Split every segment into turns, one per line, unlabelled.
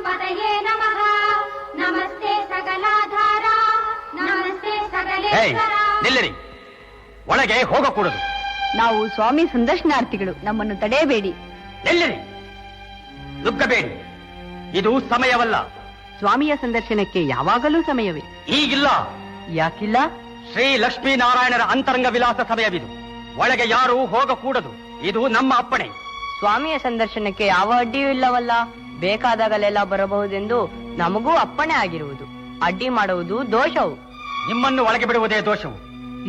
ಪತಯೇ ನಮಃ. ನಮಸ್ತೆ ಸಕಲಾಧಾರ, ನಮಸ್ತೆ ಸಕಲೇಶ್ವರ.
ನಿಲ್ಲಿರಿ, ಒಳಗೆ ಹೋಗಕೂಡದು.
ನಾವು ಸ್ವಾಮಿ ಸಂದರ್ಶನಾರ್ಥಿಗಳು, ನಮ್ಮನ್ನು ತಡೆಯಬೇಡಿ.
ನಿಲ್ಲಿರಿ, ನುಗ್ಗಬೇಡಿ, ಇದು ಸಮಯವಲ್ಲ.
ಸ್ವಾಮಿಯ ಸಂದರ್ಶನಕ್ಕೆ ಯಾವಾಗಲೂ ಸಮಯವೇ.
ಈಗಿಲ್ಲ.
ಯಾಕಿಲ್ಲ?
ಶ್ರೀ ಲಕ್ಷ್ಮೀನಾರಾಯಣರ ಅಂತರಂಗ ವಿಲಾಸ ಸಮಯವಿದು. ಒಳಗೆ ಯಾರೂ ಹೋಗಕೂಡದು, ಇದು ನಮ್ಮ ಅಪ್ಪಣೆ.
ಸ್ವಾಮಿಯ ಸಂದರ್ಶನಕ್ಕೆ ಯಾವ ಅಡ್ಡಿಯೂ ಇಲ್ಲವಲ್ಲ. ಬೇಕಾದಾಗಲೆಲ್ಲ ಬರಬಹುದೆಂದು ನಮಗೂ ಅಪ್ಪಣೆ ಆಗಿರುವುದು. ಅಡ್ಡಿ ಮಾಡುವುದು ದೋಷವು.
ನಿಮ್ಮನ್ನು ಒಳಗೆ ಬಿಡುವುದೇ ದೋಷವು.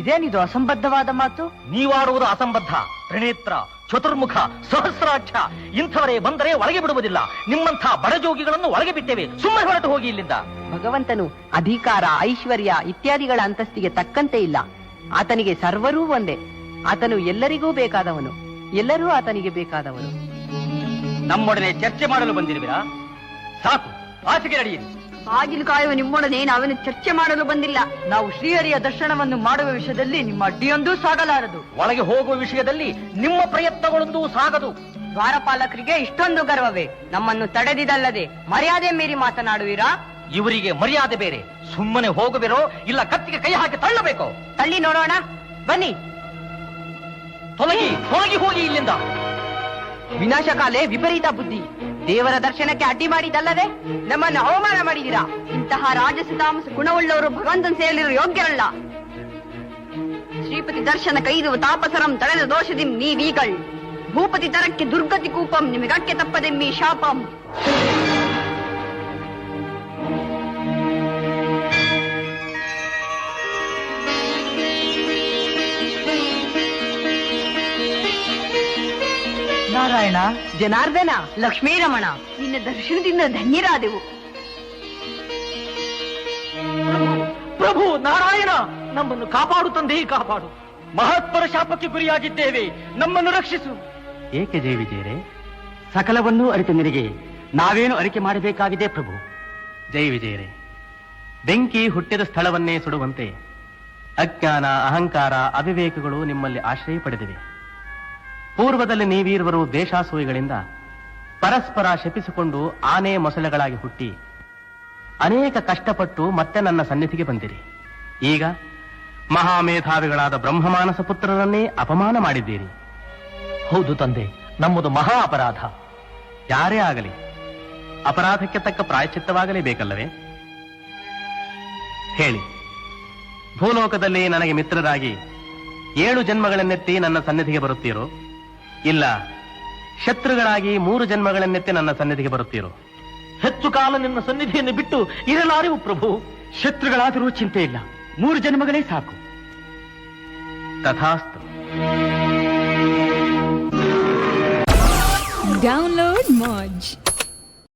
ಇದೇನಿದು ಅಸಂಬದ್ಧವಾದ ಮಾತು?
ನೀವಾಡುವುದು ಅಸಂಬದ್ಧ. ತ್ರಿನೇತ್ರ, ಚತುರ್ಮುಖ, ಸಹಸ್ರಾಕ್ಷ ಇಂಥವರೇ ಬಂದರೆ ಒಳಗೆ ಬಿಡುವುದಿಲ್ಲ. ನಿಮ್ಮಂಥ ಬಡಜೋಗಿಗಳನ್ನು ಒಳಗೆ ಬಿಟ್ಟೇವೆ. ಸುಮ್ಮನೆ ಹೊರಟು ಹೋಗಿ ಇಲ್ಲಿಂದ.
ಭಗವಂತನು ಅಧಿಕಾರ, ಐಶ್ವರ್ಯ ಇತ್ಯಾದಿಗಳ ಅಂತಸ್ತಿಗೆ ತಕ್ಕಂತೆ ಇಲ್ಲ. ಆತನಿಗೆ ಸರ್ವರೂ ಒಂದೇ. ಆತನು ಎಲ್ಲರಿಗೂ ಬೇಕಾದವನು, ಎಲ್ಲರೂ ಆತನಿಗೆ ಬೇಕಾದವನು.
ನಮ್ಮೊಡನೆ ಚರ್ಚೆ ಮಾಡಲು ಬಂದಿರುವಿರಾ? ಸಾಕು, ಆಚೆಗೆ ನಡೆಯಿರಿ.
ಬಾಗಿಲು ಕಾಯುವ ನಿಮ್ಮೊಡನೆ ನಾವೇನು ಚರ್ಚೆ ಮಾಡಲು ಬಂದಿಲ್ಲ. ನಾವು ಶ್ರೀಹರಿಯ ದರ್ಶನವನ್ನು ಮಾಡುವ ವಿಷಯದಲ್ಲಿ ನಿಮ್ಮ ಅಡ್ಡಿಯೊಂದೂ ಸಾಗಲಾರದು.
ಒಳಗೆ ಹೋಗುವ ವಿಷಯದಲ್ಲಿ ನಿಮ್ಮ ಪ್ರಯತ್ನಗಳೊಂದೂ ಸಾಗದು.
ದ್ವಾರಪಾಲಕರಿಗೆ ಇಷ್ಟೊಂದು ಗರ್ವವೇ? ನಮ್ಮನ್ನು ತಡೆದಿದಲ್ಲದೆ ಮರ್ಯಾದೆ ಮೀರಿ ಮಾತನಾಡುವಿರಾ?
ಇವರಿಗೆ ಮರ್ಯಾದೆ ಬೇರೆ. ಸುಮ್ಮನೆ ಹೋಗುವಿರೋ ಇಲ್ಲ ಕತ್ತಿಗೆ ಕೈ ಹಾಕಿ ತಳ್ಳಬೇಕೋ?
ತಳ್ಳಿ ನೋಡೋಣ, ಬನ್ನಿ.
ತೊಲಗಿ ತೊಲಗಿ ಹೋಗಿ ಇಲ್ಲಿಂದ.
ವಿನಾಶಕಾಲೆ ವಿಪರೀತ ಬುದ್ಧಿ. ದೇವರ ದರ್ಶನಕ್ಕೆ ಅಡ್ಡಿ ಮಾಡಿದಲ್ಲದೆ ನಮ್ಮನ್ನು ಅವಮಾನ ಮಾಡಿದಿರಾ. ಇಂತಹ ರಾಜಸ ತಾಮಸ ಗುಣವುಳ್ಳವರು ಭಗವಂತನ ಸೇರಲಿರೋ ಯೋಗ್ಯರಲ್ಲ. ಶ್ರೀಪತಿ ದರ್ಶನ ಕೈದು ತಾಪಸರಂ ತಡೆದ ದೋಷದಿಂ ನೀವೀಗಳ್. ಭೂಪತಿ ತರಕ್ಕೆ ದುರ್ಗತಿ ಕೂಪಂ ನಿಮಗಕ್ಕೆ ತಪ್ಪದೆಮ್ಮಿ ಶಾಪಂ. ನಾರಾಯಣ, ಜನಾರ್ದನ, ಲಕ್ಷ್ಮೀರಮಣ, ನಿನ್ನ ದರ್ಶನದಿಂದ ಧನ್ಯರಾದೆವು.
ಪ್ರಭು ನಾರಾಯಣ, ನಮ್ಮನ್ನು ಕಾಪಾಡು ತಂದೆ, ಕಾಪಾಡು. ಮಹತ್ವರ ಶಾಪಕ್ಕೆ ಗುರಿಯಾಗಿದ್ದೇವೆ, ನಮ್ಮನ್ನು ರಕ್ಷಿಸು. ಏಕೆ ಜಯ ವಿಜಯರೇ? ಸಕಲವನ್ನೂ ಅರಿತು ನಿನಗೆ ನಾವೇನು ಅರಿಕೆ ಮಾಡಬೇಕಾಗಿದೆ ಪ್ರಭು? ಜಯ ವಿಜಯರೇ, ಬೆಂಕಿ ಹುಟ್ಟಿದ ಸ್ಥಳವನ್ನೇ ಸುಡುವಂತೆ ಅಜ್ಞಾನ, ಅಹಂಕಾರ, ಅವಿವೇಕಗಳು ನಿಮ್ಮಲ್ಲಿ ಆಶ್ರಯ ಪಡೆದಿವೆ. ಪೂರ್ವದಲ್ಲಿ ನೀವೀರ್ವರು ದೇಶಾಸೂಯೆಗಳಿಂದ ಪರಸ್ಪರ ಶಪಿಸಿಕೊಂಡು ಆನೆ ಮೊಸಳೆಗಳಾಗಿ ಹುಟ್ಟಿ ಅನೇಕ ಕಷ್ಟಪಟ್ಟು ಮತ್ತೆ ನನ್ನ ಸನ್ನಿಧಿಗೆ ಬಂದಿರಿ. ಈಗ ಮಹಾಮೇಧಾವಿಗಳಾದ ಬ್ರಹ್ಮಮಾನಸ ಪುತ್ರರನ್ನೇ ಅಪಮಾನ ಮಾಡಿದ್ದೀರಿ. ಹೌದು ತಂದೆ, ನಮ್ಮದು ಮಹಾ ಅಪರಾಧ. ಯಾರೇ ಆಗಲಿ ಅಪರಾಧಕ್ಕೆ ತಕ್ಕ ಪ್ರಾಯಶ್ಚಿತ್ತವಾಗಲೇಬೇಕಲ್ಲವೇ? ಹೇಳಿ, ಭೂಲೋಕದಲ್ಲಿ ನನಗೆ ಮಿತ್ರರಾಗಿ 7 ಜನ್ಮಗಳನ್ನೆತ್ತಿ ನನ್ನ ಸನ್ನಿಧಿಗೆ ಬರುತ್ತೀರೋ, ಇಲ್ಲ ಶತ್ರುಗಳಾಗಿ 3 ಜನ್ಮಗಳನ್ನೆತ್ತಿ ನನ್ನ ಸನ್ನಿಧಿಗೆ ಬರುತ್ತೀರೋ? ಹೆಚ್ಚು ಕಾಲ ನಿನ್ನ ಸನ್ನಿಧಿಯನ್ನು ಬಿಟ್ಟು ಇರಲಾರೆವು ಪ್ರಭು. ಶತ್ರುಗಳಾದರೂ ಚಿಂತೆ ಇಲ್ಲ, 3 ಜನ್ಮಗಳೇ ಸಾಕು. ತಥಾಸ್ತು.
Download